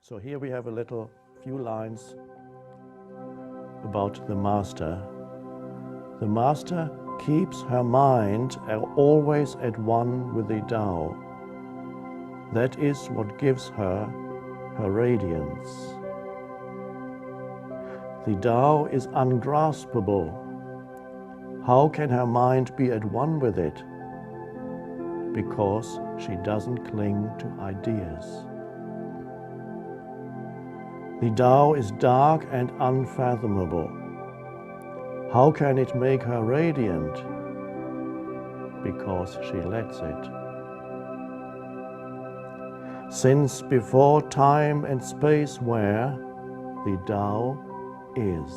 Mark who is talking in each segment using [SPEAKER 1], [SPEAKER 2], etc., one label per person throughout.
[SPEAKER 1] So here we have a few lines about the master. The master keeps her mind always at one with the Tao. That is what gives her her radiance. The Tao is ungraspable. How can her mind be at one with it? Because she doesn't cling to ideas. The Tao is dark and unfathomable. How can it make her radiant? Because she lets it. Since before time and space were, the Tao is.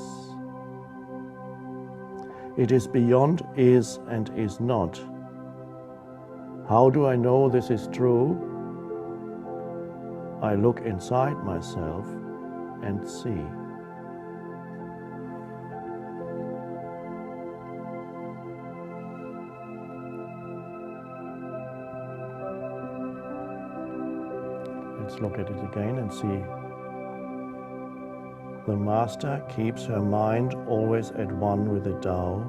[SPEAKER 1] It is beyond is and is not. How do I know this is true? I look inside myself and see. Let's look at it again and see. The master keeps her mind always at one with the Tao.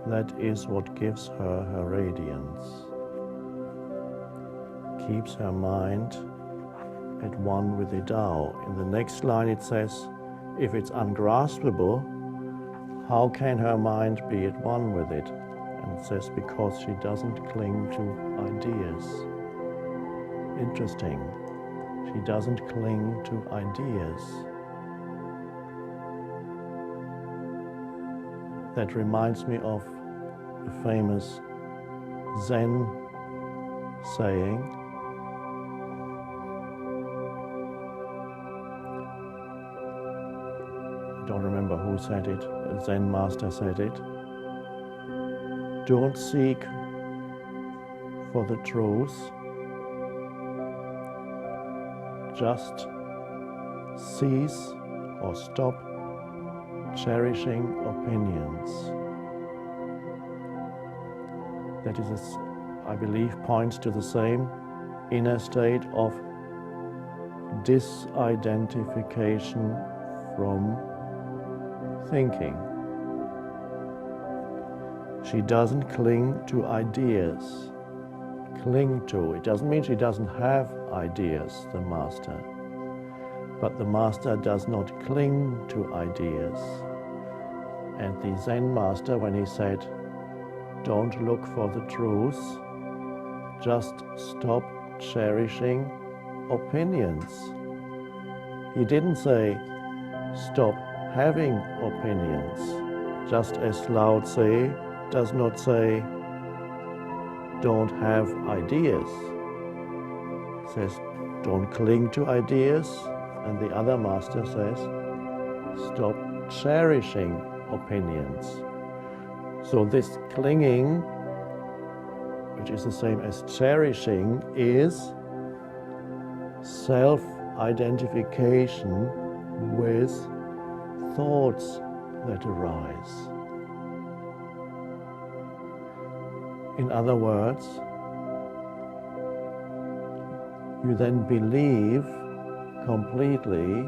[SPEAKER 1] That is what gives her her radiance. Keeps her mind at one with the Tao. In the next line it says, if it's ungraspable, how can her mind be at one with it? And it says, because she doesn't cling to ideas. Interesting. She doesn't cling to ideas. That reminds me of a famous Zen saying. I don't remember who said it. A Zen master said it. Don't seek for the truth. Just cease or stop cherishing opinions. That is, I believe, points to the same inner state of disidentification from thinking. She doesn't cling to ideas. Cling to, it doesn't mean she doesn't have ideas, the master. But the master does not cling to ideas. And the Zen master, when he said, don't look for the truth, just stop cherishing opinions. He didn't say, stop having opinions, just as Lao Tse does not say, don't have ideas. He says, don't cling to ideas. And the other master says, stop cherishing opinions. So this clinging, which is the same as cherishing, is self-identification with thoughts that arise. In other words, you then believe completely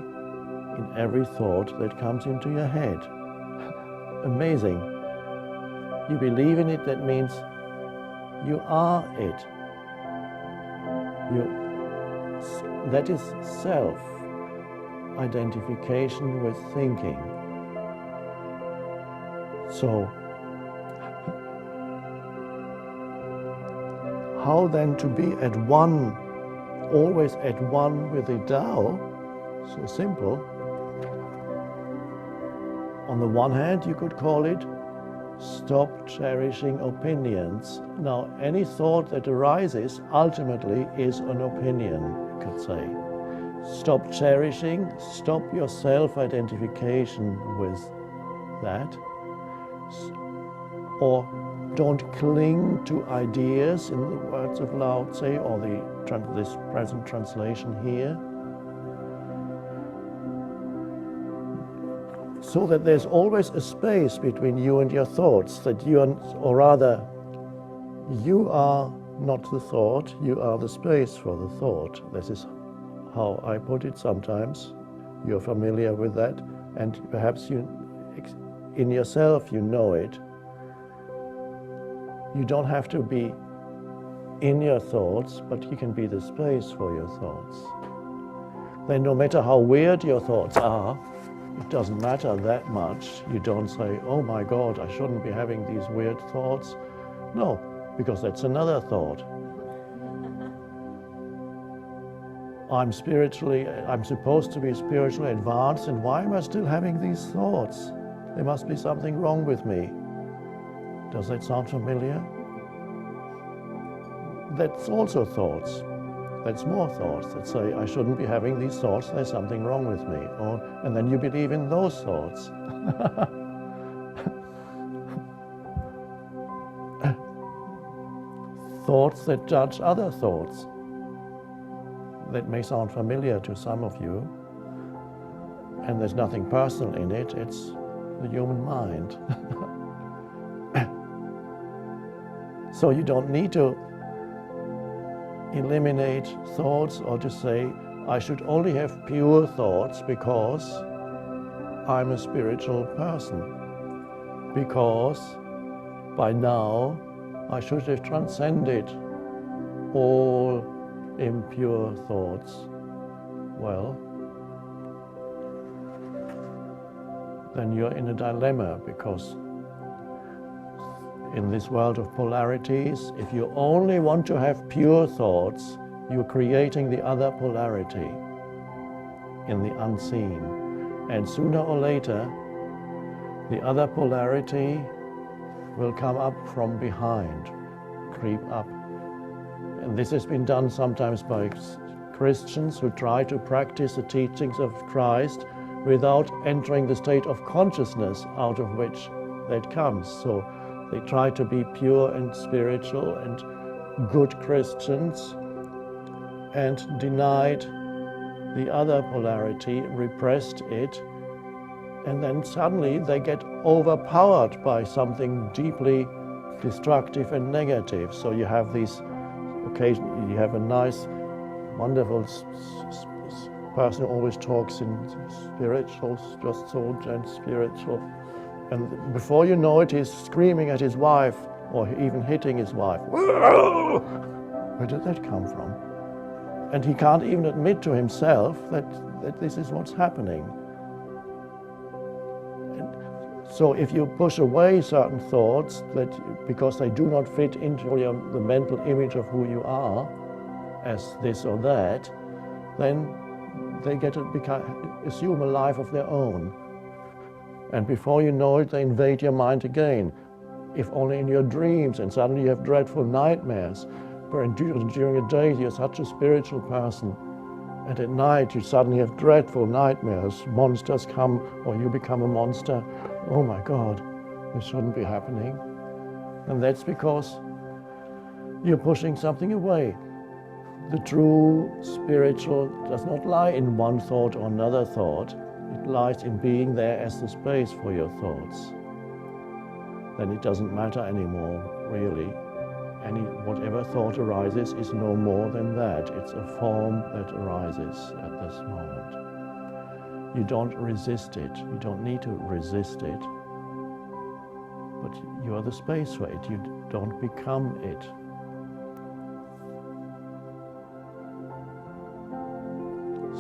[SPEAKER 1] in every thought that comes into your head. Amazing. You believe in it, that means you are it. That is self-identification with thinking. So, how then to be at one, always at one with the Tao? So simple. On the one hand, you could call it stop cherishing opinions. Now, any thought that arises ultimately is an opinion, you could say. Stop cherishing, stop your self-identification with that. Or don't cling to ideas, in the words of Lao Tse, or this present translation here. So that there's always a space between you and your thoughts, that you are, or rather, you are not the thought, you are the space for the thought. This is how I put it sometimes. You're familiar with that, and perhaps you, in yourself, you know it. You don't have to be in your thoughts, but you can be the space for your thoughts. Then no matter how weird your thoughts are, it doesn't matter that much. You don't say, oh my God, I shouldn't be having these weird thoughts. No, because that's another thought. I'm supposed to be spiritually advanced, and why am I still having these thoughts? There must be something wrong with me. Does that sound familiar? That's also thoughts. That's more thoughts that say, I shouldn't be having these thoughts, there's something wrong with me. And then you believe in those thoughts. Thoughts that judge other thoughts. That may sound familiar to some of you. And there's nothing personal in it, it's the human mind. So you don't need to eliminate thoughts or to say, I should only have pure thoughts because I'm a spiritual person. Because by now I should have transcended all impure thoughts. Well, then you're in a dilemma, because in this world of polarities, if you only want to have pure thoughts, you're creating the other polarity in the unseen. And sooner or later, the other polarity will come up from behind, creep up. And this has been done sometimes by Christians who try to practice the teachings of Christ without entering the state of consciousness out of which that comes. So they try to be pure and spiritual and good Christians and denied the other polarity, repressed it, and then suddenly they get overpowered by something deeply destructive and negative. So you have these occasions, you have a nice, wonderful person who always talks in spiritual, just so and spiritual. And before you know it, he's screaming at his wife, or even hitting his wife. Where did that come from? And he can't even admit to himself that this is what's happening. And so if you push away certain thoughts because they do not fit into the mental image of who you are as this or that, then they get to assume a life of their own. And before you know it, they invade your mind again, if only in your dreams, and suddenly you have dreadful nightmares. But during the day, you're such a spiritual person, and at night, you suddenly have dreadful nightmares. Monsters come, or you become a monster. Oh my God, this shouldn't be happening. And that's because you're pushing something away. The true spiritual does not lie in one thought or another thought. It lies in being there as the space for your thoughts. Then it doesn't matter anymore, really. Whatever thought arises is no more than that. It's a form that arises at this moment. You don't resist it. You don't need to resist it. But you are the space for it. You don't become it.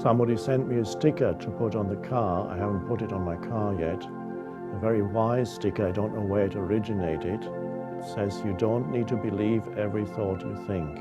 [SPEAKER 1] Somebody sent me a sticker to put on the car. I haven't put it on my car yet. A very wise sticker. I don't know where it originated. It says, you don't need to believe every thought you think.